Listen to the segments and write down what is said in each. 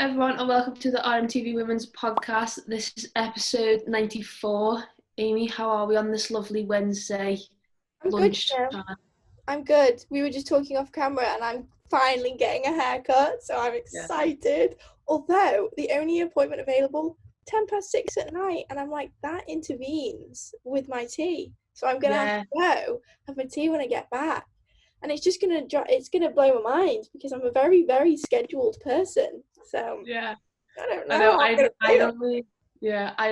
everyone, and welcome to the RMTV Women's Podcast. This is episode 94. Amy, how are we on this lovely Wednesday lunchtime? I'm good. We were just talking off camera and I'm finally getting a haircut, so I'm excited. Yeah. Although, the only appointment available, 6:10 at night, and I'm like, that intervenes with my tea. So I'm going to have to go have my tea when I get back. And it's just going to blow my mind because I'm a very, very scheduled person. So, yeah. I don't know. I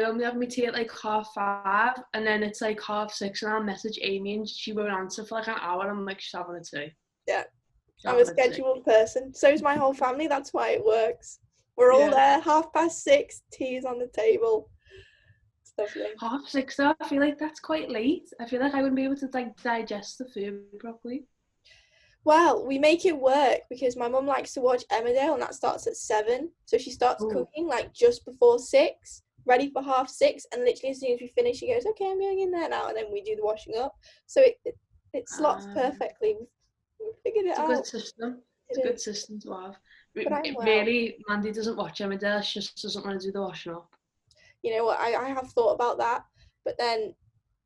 only have my tea at like 5:30, and then it's like 6:30, and I'll message Amy and she won't answer for like an hour. I'm like, she's having a tea. Yeah, I'm a scheduled person. So is my whole family. That's why it works. We're all there, 6:30, tea is on the table. It's lovely. 6:30 though, I feel like that's quite late. I feel like I wouldn't be able to like digest the food properly. Well, we make it work because my mum likes to watch Emmerdale and that starts at 7. So she starts cooking like just before 6, ready for 6:30, and literally as soon as we finish, she goes, okay, I'm going in there now, and then we do the washing up. So it slots perfectly. We figured it out. It's a good system. It's a good system to have. Really, Mandy doesn't watch Emmerdale, she just doesn't want to do the washing up. You know what, I have thought about that, but then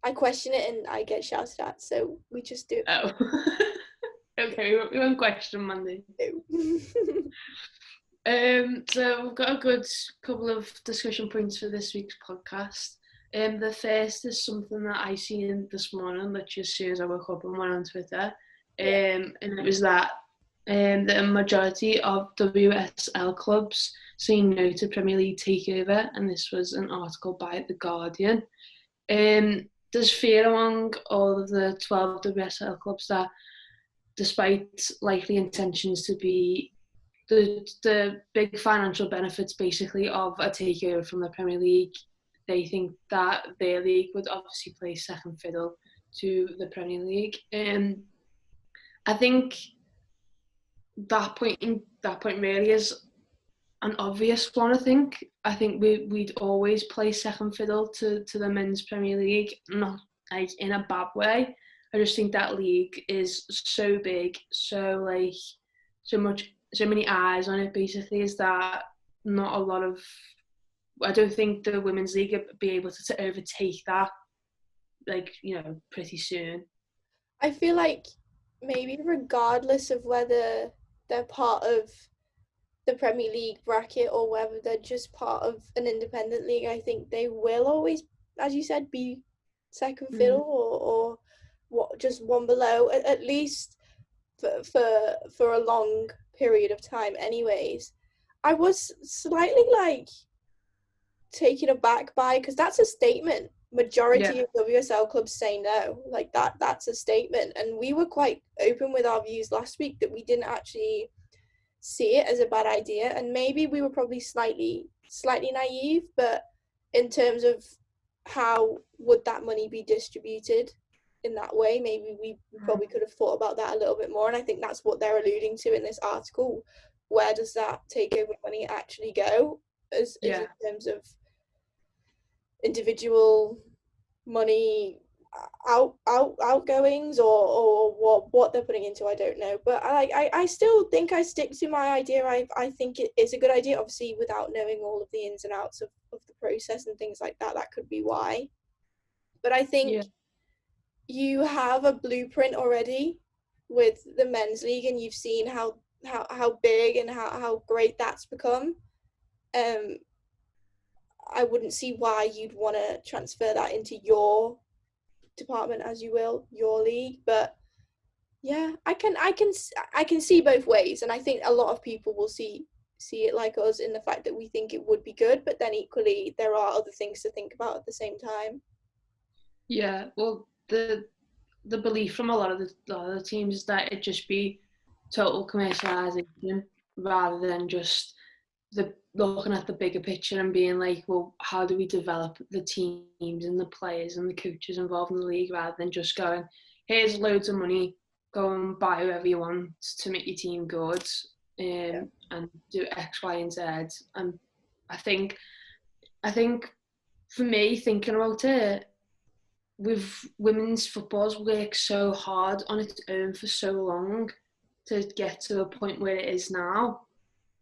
I question it and I get shouted at, so we just do it. Oh. Okay, we won't question Mandy. So we've got a good couple of discussion points for this week's podcast. The first is something that I seen this morning, literally as soon as I woke up and went on Twitter. And it was that the majority of WSL clubs say no to Premier League takeover, and this was an article by The Guardian. There's fear among all of the 12 WSL clubs that, despite likely intentions to be the big financial benefits basically of a takeover from the Premier League, they think that their league would obviously play second fiddle to the Premier League. I think that point really is an obvious one. I think we'd always play second fiddle to the men's Premier League, not like in a bad way. I just think that league is so big, so many eyes on it basically, is that not a lot of, I don't think the women's league would be able to overtake that, pretty soon. I feel like maybe regardless of whether they're part of the Premier League bracket or whether they're just part of an independent league, I think they will always, as you said, be second fiddle or just one below, at least for a long period of time anyways. I was slightly taken aback by, because that's a statement. Majority of WSL clubs say no, that's a statement, and we were quite open with our views last week that we didn't actually see it as a bad idea, and maybe we were probably slightly naive, but in terms of how would that money be distributed in that way, maybe we probably could have thought about that a little bit more, and I think that's what they're alluding to in this article. Where does that takeover money actually go, as in terms of individual money outgoings or what they're putting into? I don't know, but I still think I stick to my idea. I think it is a good idea, obviously without knowing all of the ins and outs of the process and things like that. That could be why, but I think you have a blueprint already with the men's league, and you've seen how big and how great that's become. I wouldn't see why you'd want to transfer that into your department, as you will, your league. But yeah, I can see both ways, and I think a lot of people will see it like us, in the fact that we think it would be good, but then equally there are other things to think about at the same time. Yeah, well, the belief from a lot of the teams is that it'd just be total commercialisation rather than just looking at the bigger picture and being like, well, how do we develop the teams and the players and the coaches involved in the league, rather than just going, here's loads of money, go and buy whoever you want to make your team good, and do X, Y, and Z. And I think for me, thinking about it, with women's football's worked so hard on its own for so long to get to a point where it is now,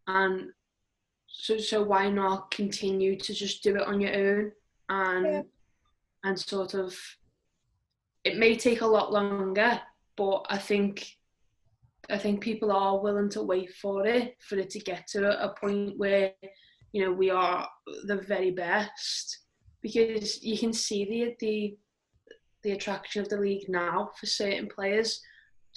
and So why not continue to just do it on your own Yeah. and sort of, it may take a lot longer, but I think people are willing to wait for it to get to a point where, you know, we are the very best, because you can see the attraction of the league now for certain players.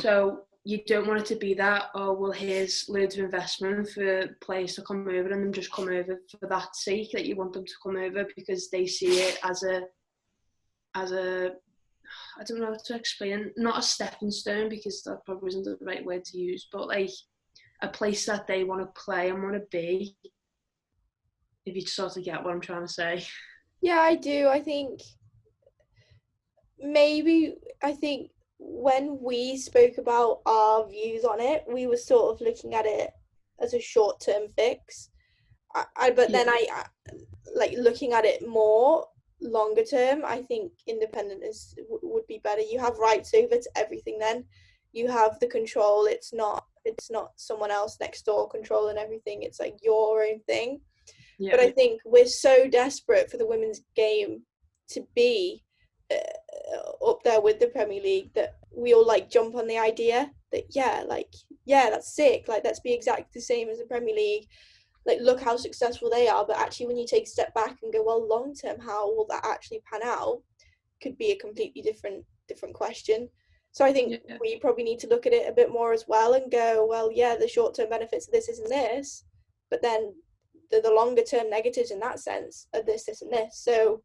So you don't want it to be that, oh well, here's loads of investment for players to come over and them just come over for that sake, that you want them to come over because they see it as a I don't know how to explain, not a stepping stone because that probably isn't the right word to use, but like a place that they want to play and want to be, if you sort of get what I'm trying to say. Yeah, I do. I think when we spoke about our views on it, we were sort of looking at it as a short-term fix. But Yeah, then like looking at it more longer term, I think independent would be better. You have rights over to everything. Then you have the control. It's not someone else next door controlling everything. It's like your own thing. yeah, But I think we're so desperate for the women's game to be up there with the Premier League that we all like jump on the idea that yeah, that's sick. Like, let's be exactly the same as the Premier League. Like, look how successful they are. But actually, when you take a step back and go, well, long term, how will that actually pan out? Could be a completely different question. So I think yeah, we probably need to look at it a bit more as well and go, well, yeah, the short term benefits of this, and this, but then the longer term negatives in that sense are this, and this. So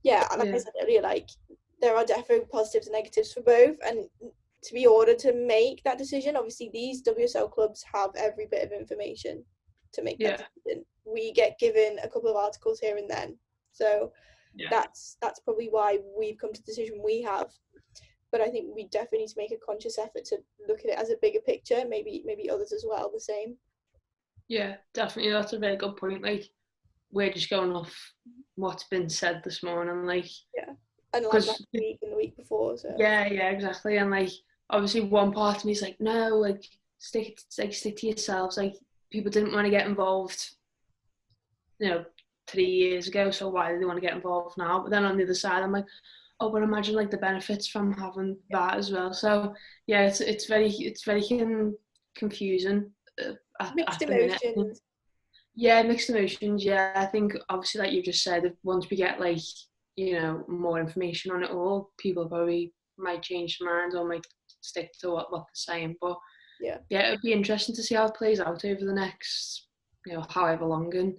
yeah, like I yeah, said earlier, like there are definitely positives and negatives for both, and to be ordered to make that decision, obviously these WSL clubs have every bit of information to make that yeah, decision. We get given a couple of articles here and then, so yeah, that's probably why we've come to the decision we have. But I think we definitely need to make a conscious effort to look at it as a bigger picture. Maybe others as well the same. yeah. Definitely, that's a very good point. Like, we're just going off what's been said this morning, like, Yeah, and like last because week and the week before. So yeah, exactly, and like obviously one part of me is like, no, like stick to yourselves. Like, people didn't want to get involved, you know, 3 years ago, so why do they want to get involved now? But then on the other side, I'm like, oh, but imagine like the benefits from having that as well. So yeah, it's very confusing mixed at the minute. emotions. Yeah, mixed emotions. Yeah, I think obviously, like you just said, if once we get like, you know, more information on it all, people probably might change their mind or might stick to what they're saying. But Yeah. yeah, it'd be interesting to see how it plays out over the next, you know, however long, and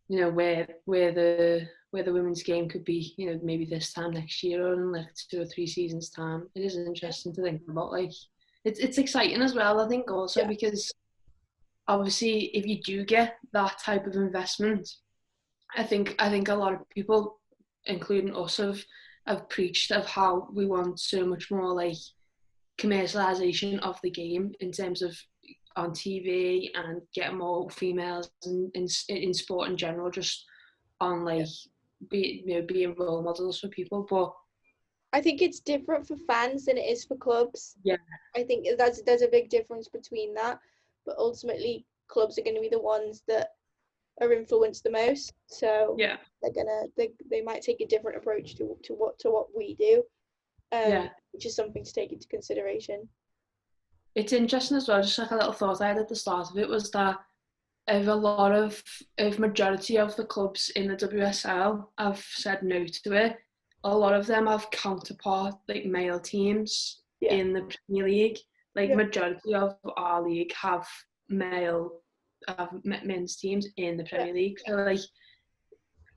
you know where the women's game could be, you know, maybe this time next year or in like 2 or 3 seasons time. It is interesting to think about. Like, it's exciting as well, I think, also Yeah. because obviously if you do get that type of investment, I think a lot of people, including us, have preached of how we want so much more like commercialization of the game in terms of on TV and getting more females in sport in general, just on like being role models for people. But I think it's different for fans than it is for clubs. yeah, I think there's a big difference between that. But ultimately, clubs are going to be the ones that are influenced the most. So yeah, they might take a different approach to what we do, yeah. which is something to take into consideration. It's interesting as well. Just like a little thought I had at the start of it was that if a lot of majority of the clubs in the WSL have said no to it, a lot of them have counterpart like male teams Yeah. in the Premier League. Like, Yeah. majority of our league have men's teams in the Yeah. Premier League. So like,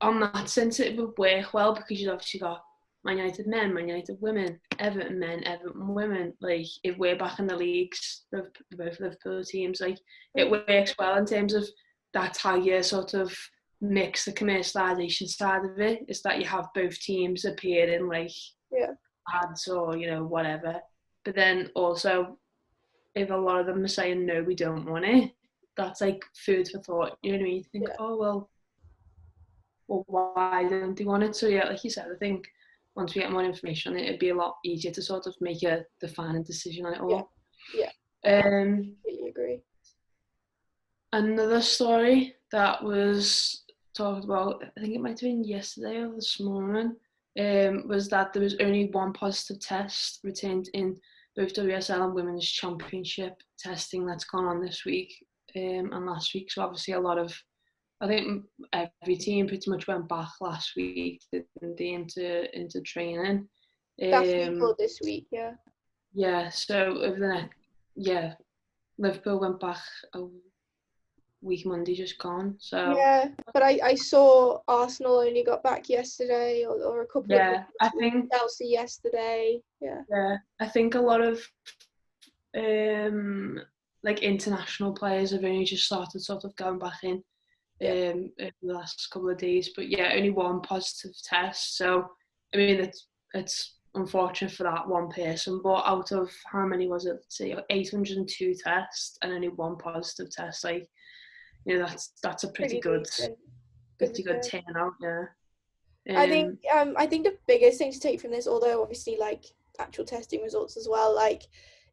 on that sense, it would work well because you've obviously got Man United men, Man United women, Everton men, Everton women. Like, if we're back in the leagues, both Liverpool teams, like, it works well in terms of that's how you sort of mix the commercialisation side of it, is that you have both teams appearing like Yeah. ads or, you know, whatever. But then also, if a lot of them are saying no, we don't want it, that's like food for thought. You know what I mean? You think, Yeah. oh well, why don't they want it? So yeah, like you said, I think once we get more information on it, it'd be a lot easier to sort of make a defining decision on it Yeah. all. Yeah. I Um, completely agree. Another story that was talked about, I think it might have been yesterday or this morning, was that there was only one positive test returned in both WSL and Women's Championship testing that's gone on this week and last week. So obviously I think every team pretty much went back last week, didn't they, into training. Last week or this week, yeah. Yeah, so over the next, yeah, Liverpool went back a week Monday just gone. So yeah, but I saw Arsenal only got back yesterday, or a couple of yeah, I think Chelsea yesterday. yeah, I think a lot of like international players have only just started sort of going back in over the last couple of days. But yeah, only one positive test. So I mean, it's unfortunate for that one person. But out of how many was it? Let's see, 802 tests and only one positive test. Like, you know, that's a pretty good turnout. Yeah. I think the biggest thing to take from this, although obviously like actual testing results as well, like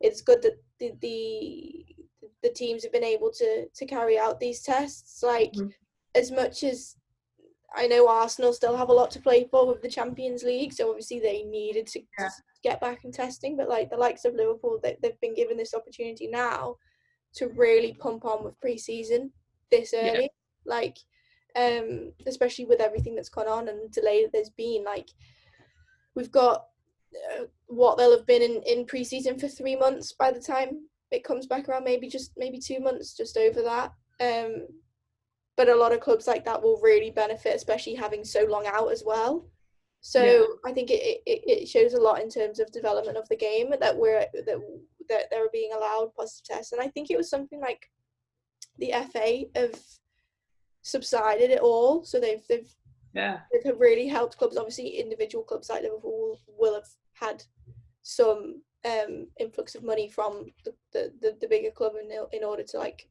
it's good that the teams have been able to carry out these tests. Like as much as I know Arsenal still have a lot to play for with the Champions League, so obviously they needed to get back in testing, but like the likes of Liverpool, they've been given this opportunity now to really pump on with pre-season this early. Like especially with everything that's gone on and the delay that there's been, like we've got what they'll have been in pre-season for 3 months by the time it comes back around, maybe 2 months, just over that. But a lot of clubs like that will really benefit, especially having so long out as well. So I think it shows a lot in terms of development of the game that they're being allowed positive tests. And I think it was something like the FA have subsided it all, so they've really helped clubs. Obviously individual clubs like Liverpool will have had some influx of money from the bigger club in order to like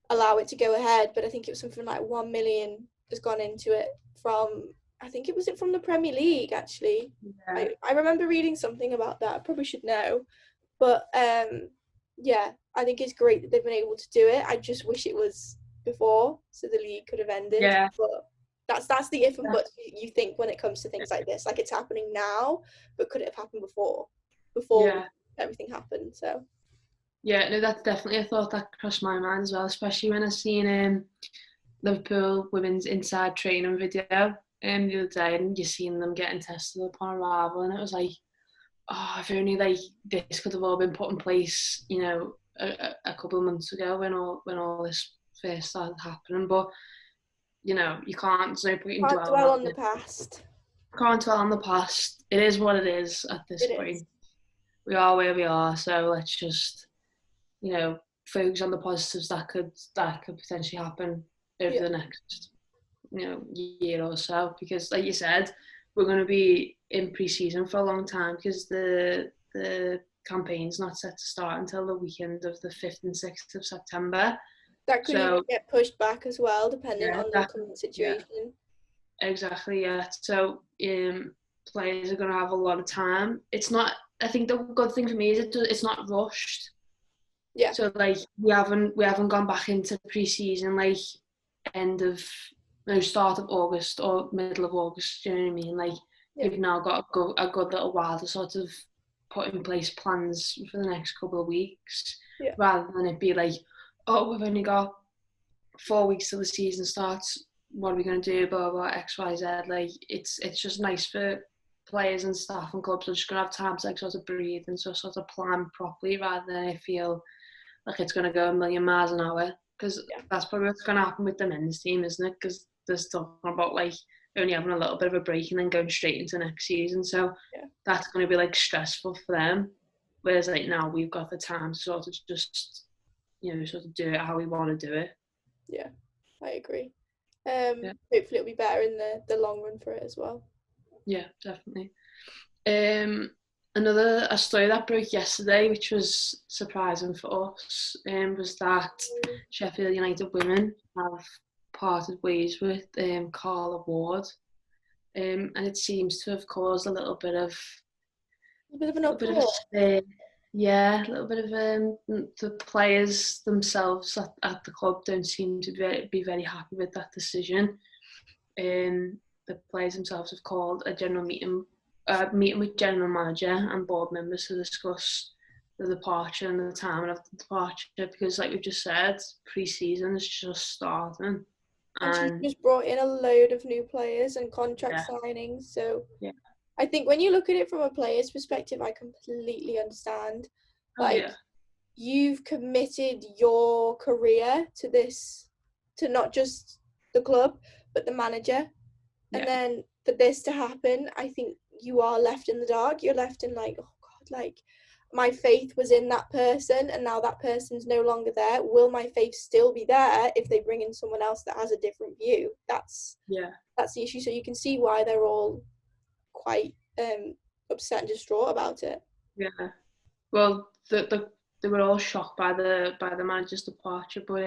allow it to go ahead, but I think it was something like 1 million has gone into it from, I think it was from the Premier League actually. I remember reading something about that. I probably should know, but yeah, I think it's great that they've been able to do it. I just wish it was before, so the league could have ended. But that's the if and buts you think when it comes to things like this. Like it's happening now, but could it have happened before everything happened? So yeah, no, that's definitely a thought that crossed my mind as well, especially when I seen Liverpool women's inside training video the other day, and you're seeing them getting tested upon arrival, and it was like, oh, if only like this could have all been put in place, you know, a couple of months ago when all this first started happening. But you know, you can't. There's no point in dwell on the past. Can't dwell on the past. It is what it is at this point. We are where we are, so let's just, you know, focus on the positives that could potentially happen over the next, you know, year or so. Because, like you said, we're going to be in pre-season for a long time because the campaign's not set to start until the weekend of the 5th and 6th of September. That could even get pushed back as well, depending on the current situation. Yeah. Exactly, yeah. So players are going to have a lot of time. It's not. I think the good thing for me is it's not rushed. Yeah. So like we haven't gone back into pre-season like start of August or middle of August. Do you know what I mean? Like we've now got a good little while to sort of put in place plans for the next couple of weeks, rather than it be like, oh, we've only got 4 weeks till the season starts. What are we going to do? Blah blah X Y Z. Like it's just nice for players and staff and clubs are just going to have time to like sort of breathe and sort of plan properly, rather than I feel like it's going to go a million miles an hour, because that's probably what's going to happen with the men's team, isn't it? Because they're talking about like only having a little bit of a break and then going straight into next season, so that's going to be like stressful for them, whereas like now we've got the time to sort of just, you know, sort of do it how we want to do it. Yeah, I agree. Hopefully it'll be better in the long run for it as well. Yeah, definitely. A story that broke yesterday, which was surprising for us, was that Sheffield United women have parted ways with Carla Ward, and it seems to have caused a little bit of an uproar. Yeah, a little bit of the players themselves at the club don't seem to be very happy with that decision. The players themselves have called a meeting with general manager and board members to discuss the departure and the timing of the departure, because like we've just said, pre-season is just starting. And she's And just brought in a load of new players and contract yeah, signings. So yeah. I think when you look at it from a player's perspective, I completely understand. Oh Like, yeah. you've committed your career to this, to not just the club, but the manager. And Yeah. then for this to happen, I think you are left in the dark. You're left in like, oh God, like my faith was in that person and now that person's no longer there. Will my faith still be there if they bring in someone else that has a different view? That's the issue. So you can see why they're all quite upset and distraught about it. Yeah. Well, they were all shocked by the manager's departure, but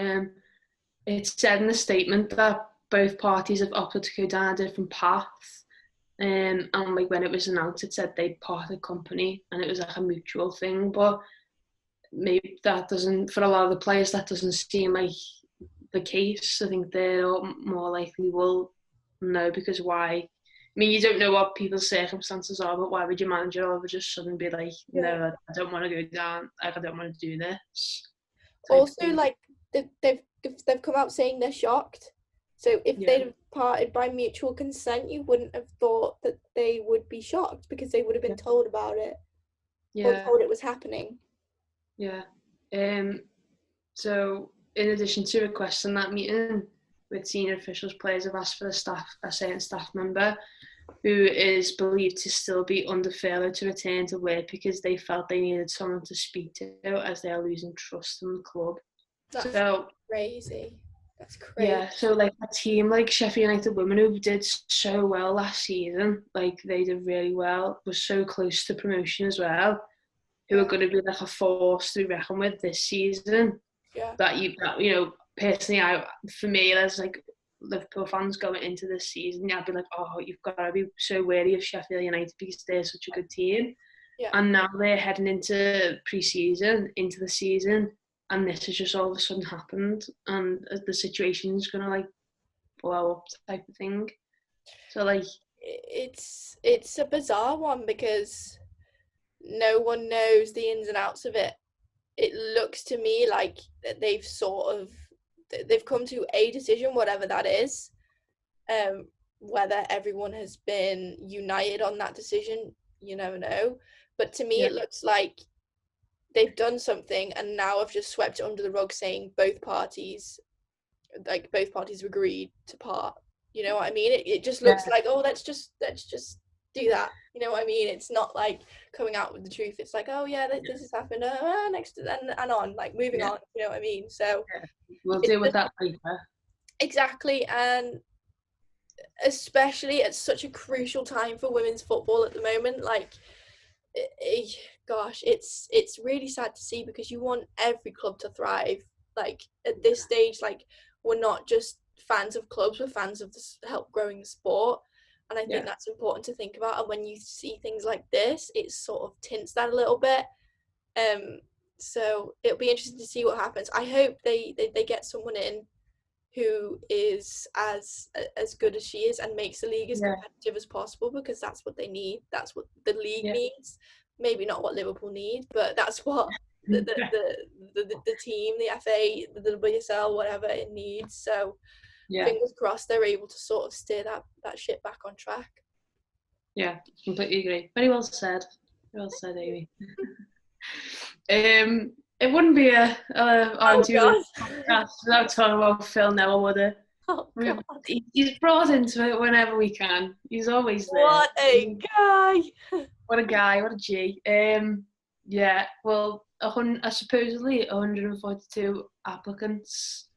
it said in the statement that both parties have opted to go down a different path. And like when it was announced, it said they parted company, and it was like a mutual thing. But maybe that doesn't, for a lot of the players, that doesn't seem like the case. I think they're more likely will know, because why? I mean, you don't know what people's circumstances are, but why would your manager all of a just suddenly be like, no, I don't want to go down, like, I don't want to do this type Also, thing. like they've come out saying they're shocked. So if Yeah, they'd have parted by mutual consent, you wouldn't have thought that they would be shocked because they would have been told about it or yeah, told it was happening. yeah. So in addition to requesting that meeting with senior officials, players have asked for a certain staff member who is believed to still be under furlough to return to work, because they felt they needed someone to speak to as they are losing trust in the club. That's So crazy. That's crazy. yeah, so like a team like Sheffield United Women, who did so well last season, like they did really well, was so close to promotion as well, who are going to be like a force to be reckoned with this season. Yeah. That you know, personally, for me, as like Liverpool fans going into this season, I'd be like, oh, you've got to be so wary of Sheffield United because they're such a good team. Yeah. And now they're heading into pre-season, into the season, and this has just all of a sudden happened, and the situation's gonna like blow up type of thing. So like, It's a bizarre one because no one knows the ins and outs of it. It looks to me like they've come to a decision, whatever that is. Whether everyone has been united on that decision, you never know. But to me, yeah, it looks like they've done something and now have just swept it under the rug, saying both parties have agreed to part. You know what I mean? It just looks like, oh, let's just do that. You know what I mean? It's not like coming out with the truth. It's like, oh yeah, this has happened. Next and on, like moving on. You know what I mean? So we'll deal with that later. Exactly, and especially at such a crucial time for women's football at the moment, like, gosh, it's really sad to see, because you want every club to thrive. Like at this stage, like, we're not just fans of clubs, we're fans of the help growing the sport, and I think that's important to think about. And when you see things like this, it sort of tints that a little bit. So it'll be interesting to see what happens. I hope they get someone in who is as good as she is and makes the league as competitive as possible, because that's what they need. That's what the league needs. Maybe not what Liverpool need, but that's what the team, the FA, the WSL, whatever it needs. So fingers crossed they're able to sort of steer that ship back on track. Yeah, completely agree. Very well said. Very well said, Amy. It wouldn't be a RMTV podcast without talking about Phil Neville, would it? Oh, God. He's brought into it whenever we can. He's always there. What a guy! What a guy! What a G! Yeah. Well, supposedly 142 applicants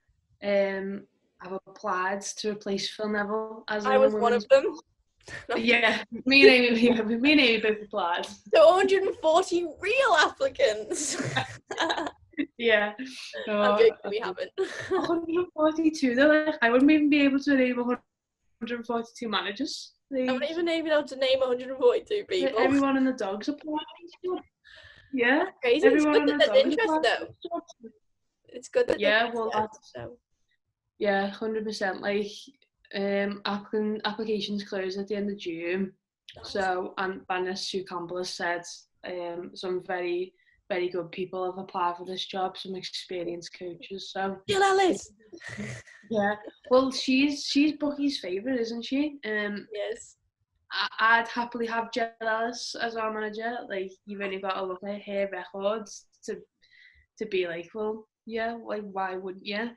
have applied to replace Phil Neville as I was one of them. Yeah, me and Amy both applied. So 140 real applicants. Yeah. I'm joking, we haven't. 142 though. Like, I wouldn't even be able to name 142 managers. I wouldn't even be able to name 142 people. Everyone in the dogs applied. Yeah, That's crazy. It's everyone good and that their there's dog is interest applying for though. this job. It's good that Yeah, well, there's that's, so. yeah, 100%. Like, applications close at the end of June. Nice. So, and Bannis Sue Campbell has said some very, very good people have applied for this job, some experienced coaches. So, Jill Ellis. yeah. Well, she's Bucky's favourite, isn't she? Yes. I'd happily have Jill Ellis as our manager. Like, you've only got to look at her records to be like, well, yeah, like, why wouldn't you?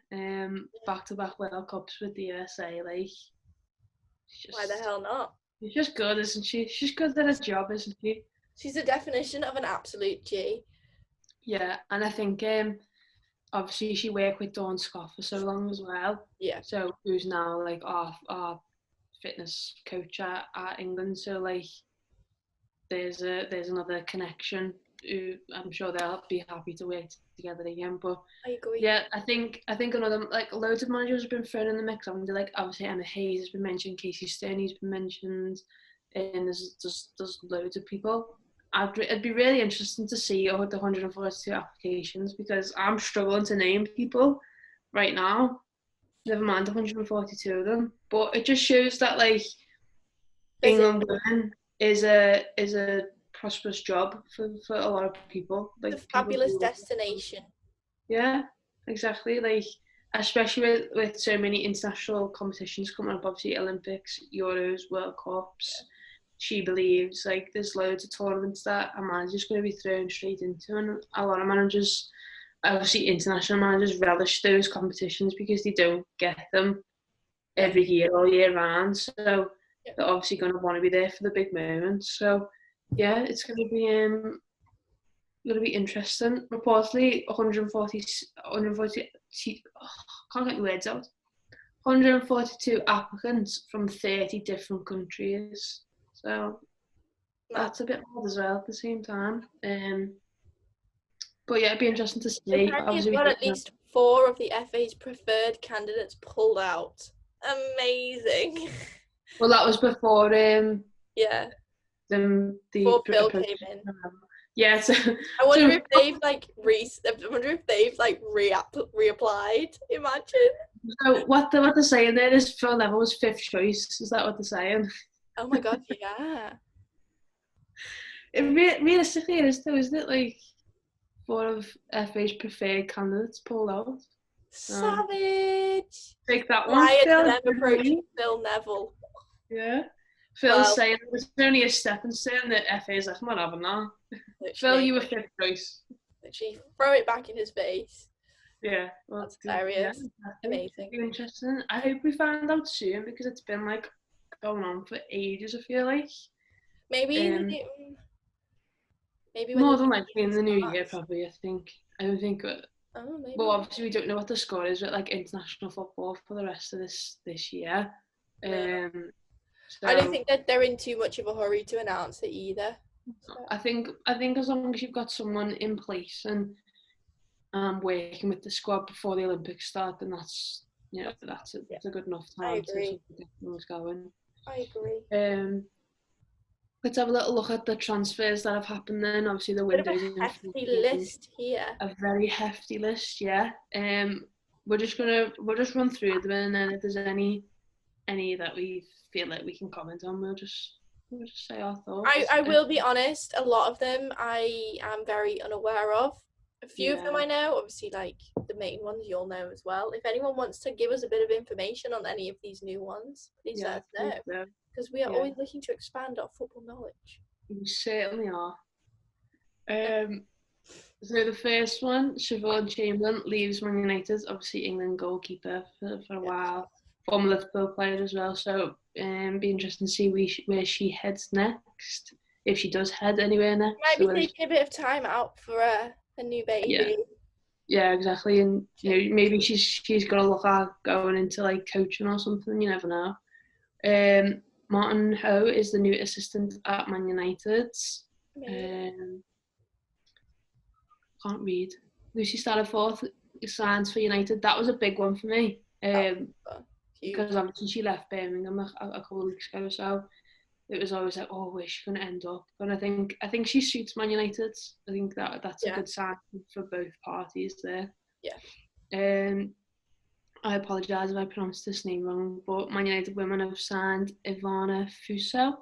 Back-to-back World Cups with the USA, like, Why the hell not? she's just good, isn't she? She's good at her job, isn't she? She's the definition of an absolute G. Yeah, and I think obviously she worked with Dawn Scott for so long as well. Yeah. So who's now like our fitness coach at England. So like there's another connection. I'm sure they'll be happy to work together again. But I agree. yeah, I think another, like, loads of managers have been thrown in the mix. I mean, like, obviously Emma Hayes has been mentioned, Casey Stoney's been mentioned, and there's loads of people. It'd be really interesting to see the 142 applications, because I'm struggling to name people right now. Never mind 142 of them, but it just shows that, like, England women is a prosperous job for a lot of people. Like, It's a people fabulous do. destination. Yeah, exactly. Like, especially with so many international competitions coming up, obviously Olympics, Euros, World Cups. She believes, like, there's loads of tournaments that a manager's going to be thrown straight into, and a lot of managers, obviously international managers, relish those competitions because they don't get them every year, all year round. So they're obviously going to want to be there for the big moments. So yeah, it's going to be interesting. Reportedly, 140, can't get the words out. 142 applicants from 30 different countries. So that's a bit odd as well at the same time. But yeah, it'd be interesting to see. Apparently, as Obviously, well, at least 4 of the FA's preferred candidates pulled out. Amazing. well, that was before Yeah. the Before Bill came in. Yeah, so I wonder if they've reapplied. Imagine. So what they're saying there is Phil Neville was 5th choice. Is that what they're saying? Oh my god, yeah. Realistically, it is though, isn't it? Like, 4 of FA's preferred candidates pulled out. Savage. Take that one, Prior Phil. to them approaching Phil Neville. Yeah. Phil's saying it's only a stepping stone that FA's like, I'm not having that. Phil, you were 5th choice. Literally, throw it back in his face. Yeah, well, that's hilarious. Yeah, amazing. Interesting. I hope we find out soon, because it's been like going on for ages. I feel like maybe more than likely in the new year, probably. I think. I don't think. Maybe. Well, obviously we don't know what the score is with, like, international football for the rest of this year. No. So I don't think that they're in too much of a hurry to announce it either. So. I think as long as you've got someone in place and working with the squad before the Olympics start, then that's a good enough time to get things going. I agree. Let's have a little look at the transfers that have happened then. Obviously the windows. A hefty list here. A very hefty list, yeah. We'll just run through them, and then if there's any that we feel like we can comment on, we'll just say our thoughts. I will be honest, a lot of them I am very unaware of. A few of them I know, obviously, like the main ones you'll know as well. If anyone wants to give us a bit of information on any of these new ones, please let us know. Because we are always looking to expand our football knowledge. We certainly are. So the first one, Siobhan Chamberlain leaves Man United, obviously England goalkeeper for a while. Former Liverpool player as well, so be interesting to see where she heads next, if she does head anywhere next. Might be taking a bit of time out for a new baby. Yeah, exactly, and maybe she's got to look at going into like coaching or something. You never know. Martin Ho is the new assistant at Man United. Can't read. Lucy Stalliford signs for United. That was a big one for me. Because obviously she left Birmingham a couple of weeks ago or so. it was always like, oh, where's she going to end up? And I think she suits Man United. I think that's a good sign for both parties there. Yeah. I apologise if I pronounced this name wrong, but Man United women have signed Ivana Fuso.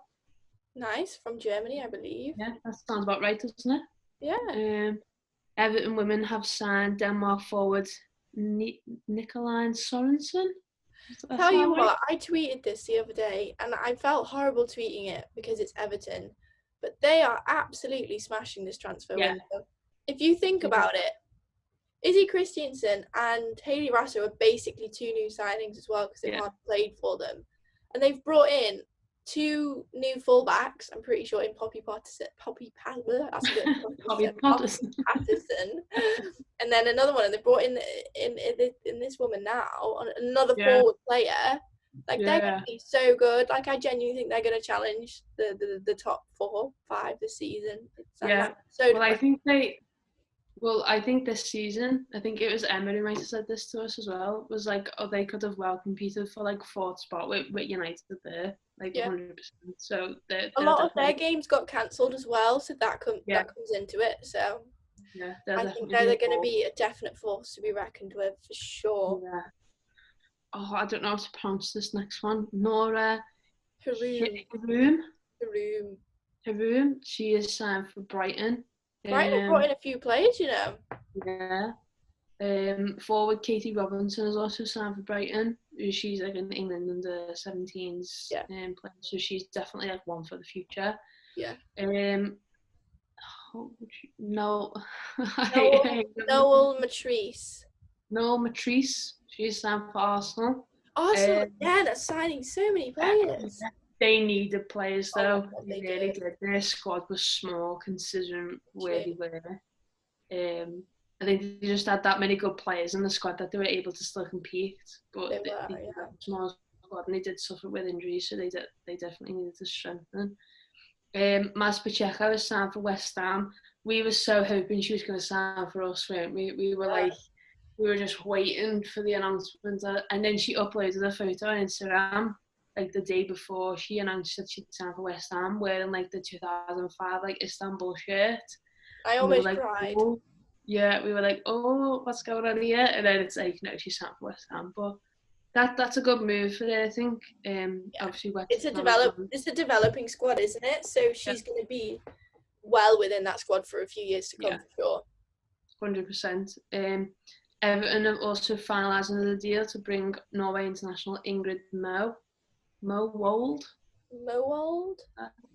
Nice, from Germany, I believe. Yeah, that sounds about right, doesn't it? Yeah. Everton women have signed Denmark forward Nicolai Sorensen. Tell you what, I tweeted this the other day, and I felt horrible tweeting it because it's Everton, but they are absolutely smashing this transfer window. If you think about it, Izzy Christiansen and Hayley Rasso are basically 2 new signings as well because they've hardly played for them, and they've brought in 2 new fullbacks. I'm pretty sure in Poppy Patterson, and then another one, and they brought in this woman now, another forward player. Like they're going to be so good. Like I genuinely think they're going to challenge the top 4, 5 this season. I think this season, I think it was Emma who might have said this to us as well, was like, oh, they could have well competed for like 4th spot with United there, like 100%. So a lot of their games got cancelled as well, so that comes into it. So I think they're going to be a definite force to be reckoned with for sure. Yeah. Oh, I don't know how to pronounce this next one. Nora Haroum. She is signed for Brighton. Brighton have brought in a few players, you know. Yeah. Forward Katie Robinson is also signed for Brighton. She's like in England under 17s player, so she's definitely like one for the future. Yeah. Noel Matrice. Noel Matrice. She's signed for Arsenal. Arsenal again are signing so many players. They needed players though. They really did. Their squad was small considering where they were. I think they just had that many good players in the squad that they were able to still compete. But they had a small squad and they did suffer with injuries, so they definitely needed to strengthen. Maz Pacheco is signed for West Ham. We were so hoping she was going to sign for us, weren't we? We were like, we were just waiting for the announcement, and then she uploaded a photo on Instagram like the day before she announced that she'd signed for West Ham, wearing like the 2005 like Istanbul shirt. I almost cried. Oh. Yeah, we were like, oh, what's going on here? And then it's like, no, she's signed for West Ham, but that's a good move for her, I think. Obviously, it's a developing squad, isn't it? So she's going to be well within that squad for a few years to come, for sure. 100%. Everton have also finalised another deal to bring Norway international Ingrid Mowold.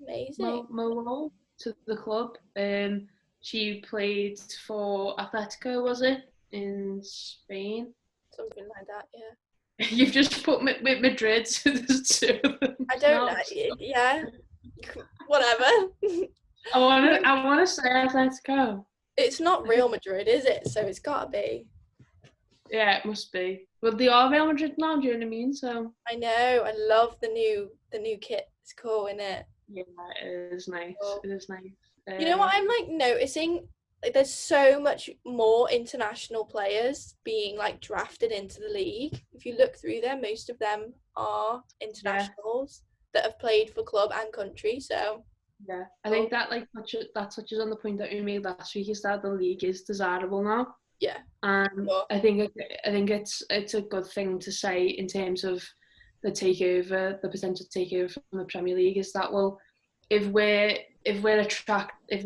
Amazing. Mowold to the club. She played for Atletico, was it, in Spain? Something like that, yeah. You've just put Madrid to the 2 of them. I don't know. Yeah. Whatever. I want to say Atletico. It's not Real Madrid, is it? So it's got to be. Yeah, it must be. Well, they are Real Madrid now, do you know what I mean? So I know. I love the new kit. It's cool, isn't it? Yeah, it is nice. Cool. It is nice. You know what I'm like noticing? Like, there's so much more international players being like drafted into the league. If you look through them, most of them are internationals that have played for club and country. So yeah, I think that touches on the point that we made last week, is that the league is desirable now. Yeah, and I think it's a good thing to say in terms of the potential takeover from the Premier League, is that, well, if we're attractive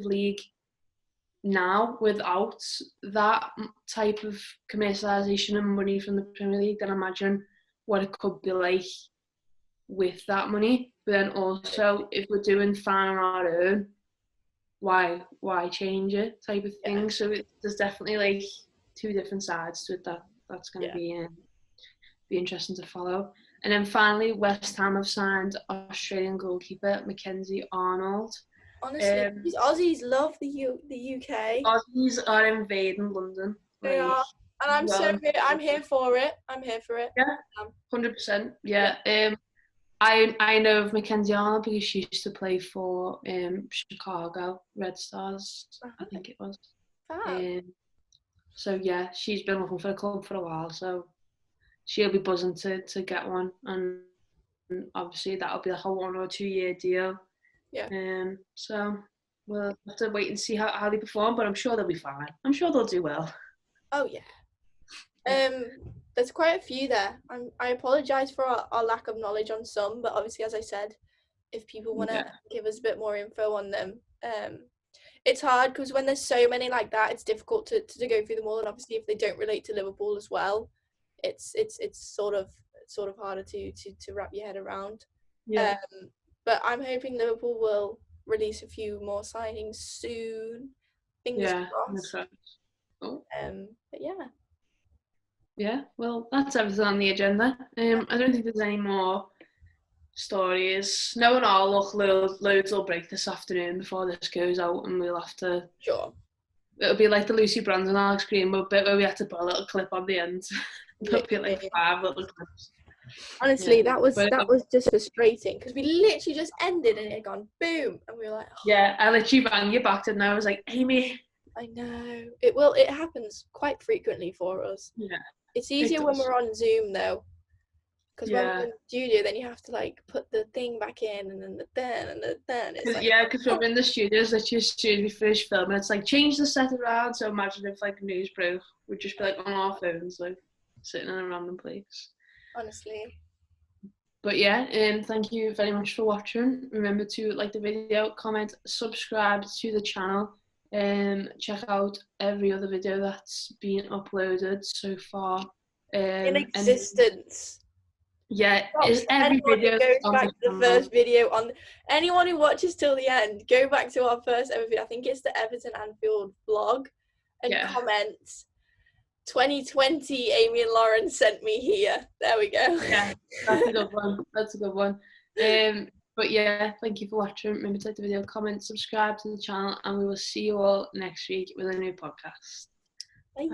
league now without that type of commercialisation and money from the Premier League, then imagine what it could be like with that money. But then also, if we're doing fine on our own, why change it, type of thing. So there's definitely like 2 different sides to it that's going to be interesting to follow. And then finally, West Ham have signed Australian goalkeeper Mackenzie Arnold. Honestly, these Aussies love the UK. Aussies are invading London. They are, and I'm here for it. Yeah, 100%. Yeah. I know of Mackenzie Arnold because she used to play for Chicago Red Stars, I think it was. So yeah, she's been looking for a club for a while, so she'll be buzzing to get one. And obviously that'll be like a 1 or 2 year deal. Yeah. So we'll have to wait and see how they perform, but I'm sure they'll be fine. I'm sure they'll do well. Oh yeah. There's quite a few there. I apologise for our lack of knowledge on some, but obviously, as I said, if people want to give us a bit more info on them, it's hard because when there's so many like that, it's difficult to go through them all. And obviously, if they don't relate to Liverpool as well, it's sort of harder to wrap your head around. Yeah. But I'm hoping Liverpool will release a few more signings soon. Fingers crossed. Oh. But yeah. Yeah, well, that's everything on the agenda. I don't think there's any more stories. No one all look, loads will break this afternoon before this goes out, and we'll have to. Sure. It'll be like the Lucy Brand and Alex Greenwood bit where we had to put a little clip on the end. There'll be like 5 little clips. Honestly, that was just frustrating because we literally just ended and it had gone boom, and we were like, oh. Yeah, I literally rang you back and I was like, Amy. I know it happens quite frequently for us. Yeah. It's easier when we're on Zoom though, because when we're in the studio, then you have to like put the thing back in and then the then. It's like, because we're in the studios, literally as soon as we finish filming, it's like change the set around. So imagine if like news broke, we'd just be like on our phones, like sitting in a random place. Honestly. But yeah, thank you very much for watching. Remember to like the video, comment, subscribe to the channel. Check out every other video that's been uploaded so far. In existence. Is every video goes back to the first video on anyone who watches till the end, go back to our first ever video. I think it's the Everton Anfield vlog, and comment 2020 Amy and Lauren sent me here. There we go. Yeah, that's a good one. But yeah, thank you for watching. Remember to like the video, comment, subscribe to the channel, and we will see you all next week with a new podcast. Bye.